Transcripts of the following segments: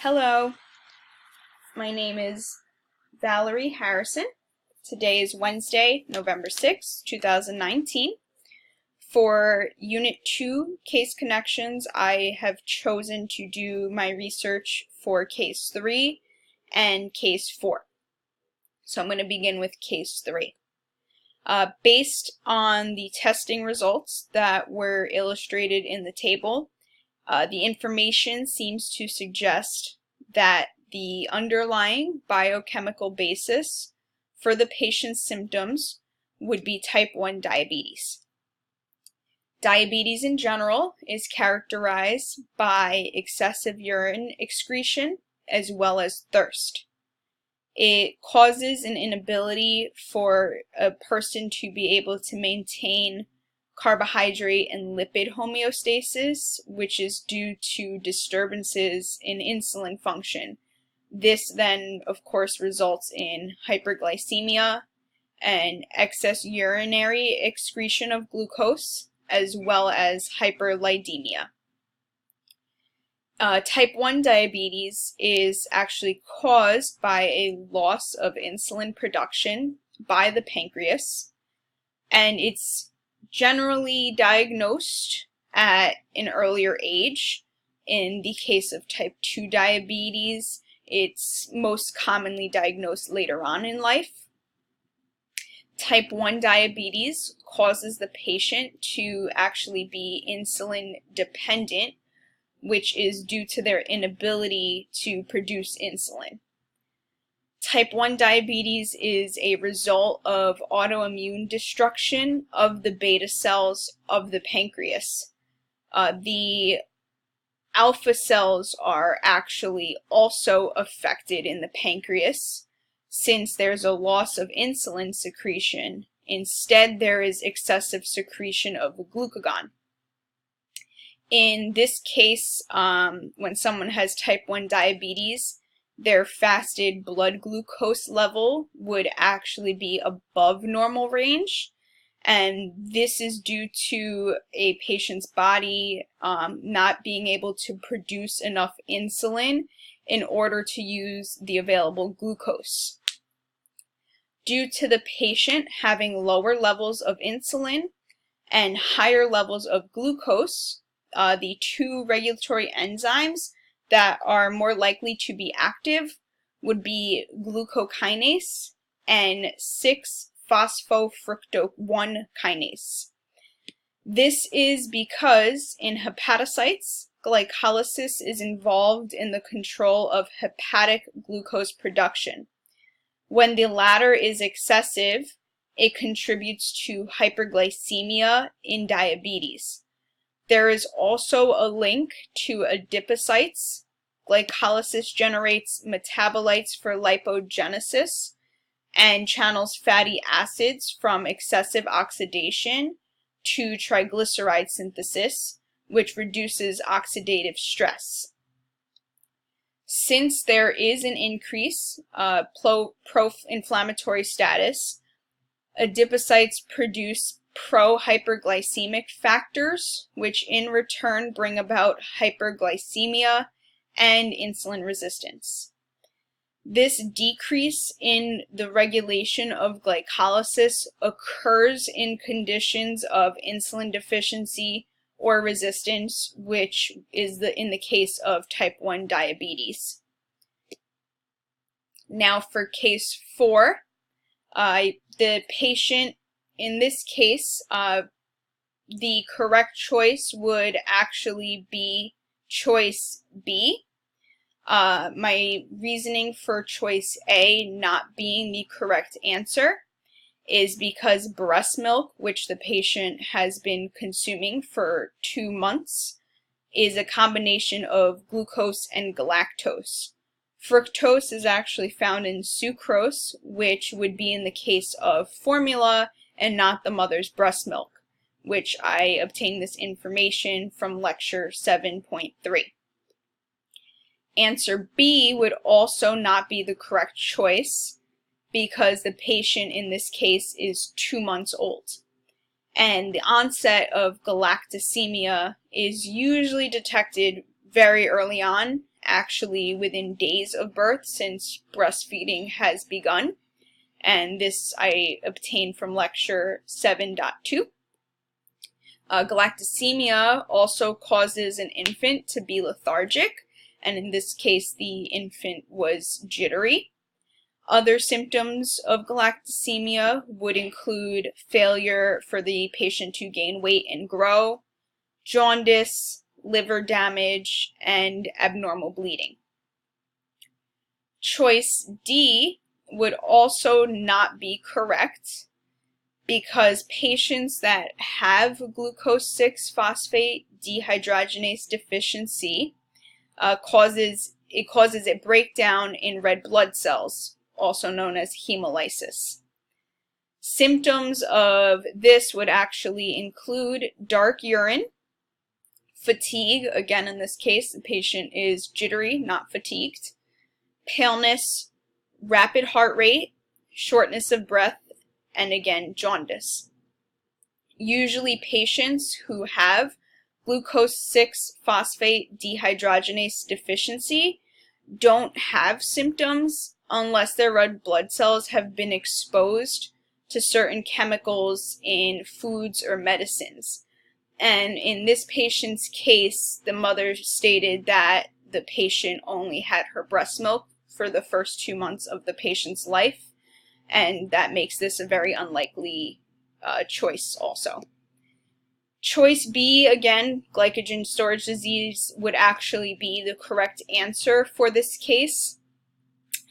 Hello, my name is Valerie Harrison. Today is Wednesday, November 6, 2019. For Unit 2 Case Connections, I have chosen to do my research for Case 3 and Case 4. So I'm going to begin with Case 3. Based on the testing results that were illustrated in the table, the information seems to suggest that the underlying biochemical basis for the patient's symptoms would be type 1 diabetes. Diabetes in general is characterized by excessive urine excretion as well as thirst. It causes an inability for a person to be able to maintain carbohydrate and lipid homeostasis, which is due to disturbances in insulin function. This then, of course, results in hyperglycemia and excess urinary excretion of glucose, as well as hyperlipidemia. Type 1 diabetes is actually caused by a loss of insulin production by the pancreas, and it's generally diagnosed at an earlier age. In the case of type 2 diabetes, it's most commonly diagnosed later on in life. Type 1 diabetes causes the patient to actually be insulin dependent, which is due to their inability to produce insulin. Type 1 diabetes is a result of autoimmune destruction of the beta cells of the pancreas. The alpha cells are actually also affected in the pancreas since there's a loss of insulin secretion. Instead, there is excessive secretion of glucagon. In this case, when someone has type 1 diabetes, their fasted blood glucose level would actually be above normal range, and this is due to a patient's body not being able to produce enough insulin in order to use the available glucose. Due to the patient having lower levels of insulin and higher levels of glucose, the two regulatory enzymes that are more likely to be active would be glucokinase and 6-phosphofructokinase 1 kinase. This is because in hepatocytes, glycolysis is involved in the control of hepatic glucose production. When the latter is excessive, it contributes to hyperglycemia in diabetes. There is also a link to adipocytes. Glycolysis generates metabolites for lipogenesis and channels fatty acids from excessive oxidation to triglyceride synthesis, which reduces oxidative stress. Since there is an increase pro-inflammatory status, adipocytes produce pro-hyperglycemic factors, which in return bring about hyperglycemia and insulin resistance. This decrease in the regulation of glycolysis occurs in conditions of insulin deficiency or resistance, which is in the case of type 1 diabetes. Now for case 4, the patient in this case, the correct choice would actually be choice B. My reasoning for choice A not being the correct answer is because breast milk, which the patient has been consuming for 2 months, is a combination of glucose and galactose. Fructose is actually found in sucrose, which would be in the case of formula and not the mother's breast milk, which I obtained this information from lecture 7.3. Answer B would also not be the correct choice because the patient in this case is 2 months old. And the onset of galactosemia is usually detected very early on actually within days of birth, since breastfeeding has begun. And this I obtained from lecture 7.2. Galactosemia also causes an infant to be lethargic, and in this case the infant was jittery. Other symptoms of galactosemia would include failure for the patient to gain weight and grow, jaundice, liver damage, and abnormal bleeding. Choice D would also not be correct, because patients that have glucose 6-phosphate dehydrogenase deficiency causes a breakdown in red blood cells, also known as hemolysis. Symptoms of this would actually include dark urine, fatigue, again in this case the patient is jittery, not fatigued, paleness, rapid heart rate, shortness of breath, and again jaundice. Usually patients who have glucose 6-phosphate dehydrogenase deficiency don't have symptoms unless their red blood cells have been exposed to certain chemicals in foods or medicines. And in this patient's case, the mother stated that the patient only had her breast milk for the first 2 months of the patient's life, and that makes this a very unlikely choice also. Choice B, again, glycogen storage disease, would actually be the correct answer for this case.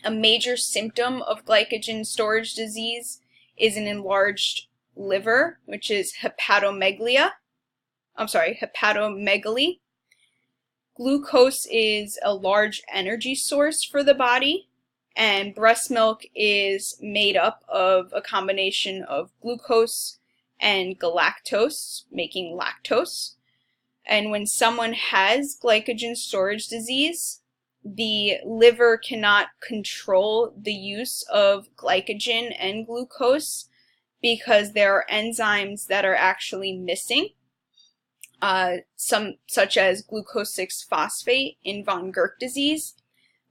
A major symptom of glycogen storage disease is an enlarged liver, which is hepatomegaly. Glucose is a large energy source for the body, and breast milk is made up of a combination of glucose and galactose, making lactose. And when someone has glycogen storage disease, the liver cannot control the use of glycogen and glucose because there are enzymes that are actually missing. Some such as glucose 6-phosphate in von Gurk disease,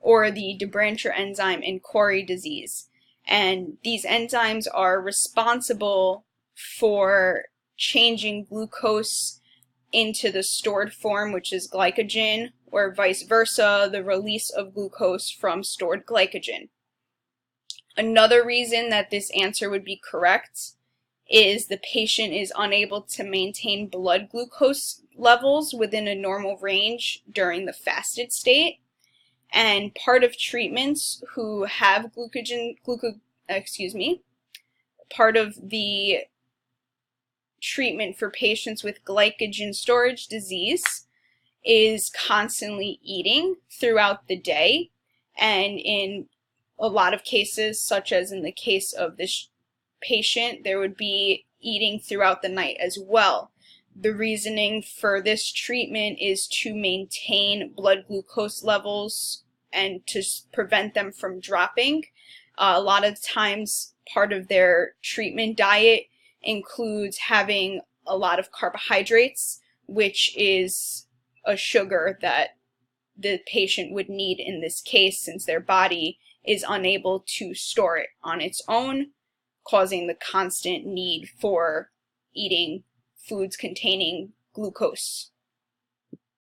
or the de Brancher enzyme in Corey disease. And these enzymes are responsible for changing glucose into the stored form, which is glycogen, or vice versa, the release of glucose from stored glycogen. Another reason that this answer would be correct is the patient is unable to maintain blood glucose levels within a normal range during the fasted state. And part of treatments who have part of the treatment for patients with glycogen storage disease is constantly eating throughout the day. And in a lot of cases, such as in the case of this patient, there would be eating throughout the night as well. The reasoning for this treatment is to maintain blood glucose levels and to prevent them from dropping. A lot of times, part of their treatment diet includes having a lot of carbohydrates, which is a sugar that the patient would need in this case, since their body is unable to store it on its own, causing the constant need for eating foods containing glucose.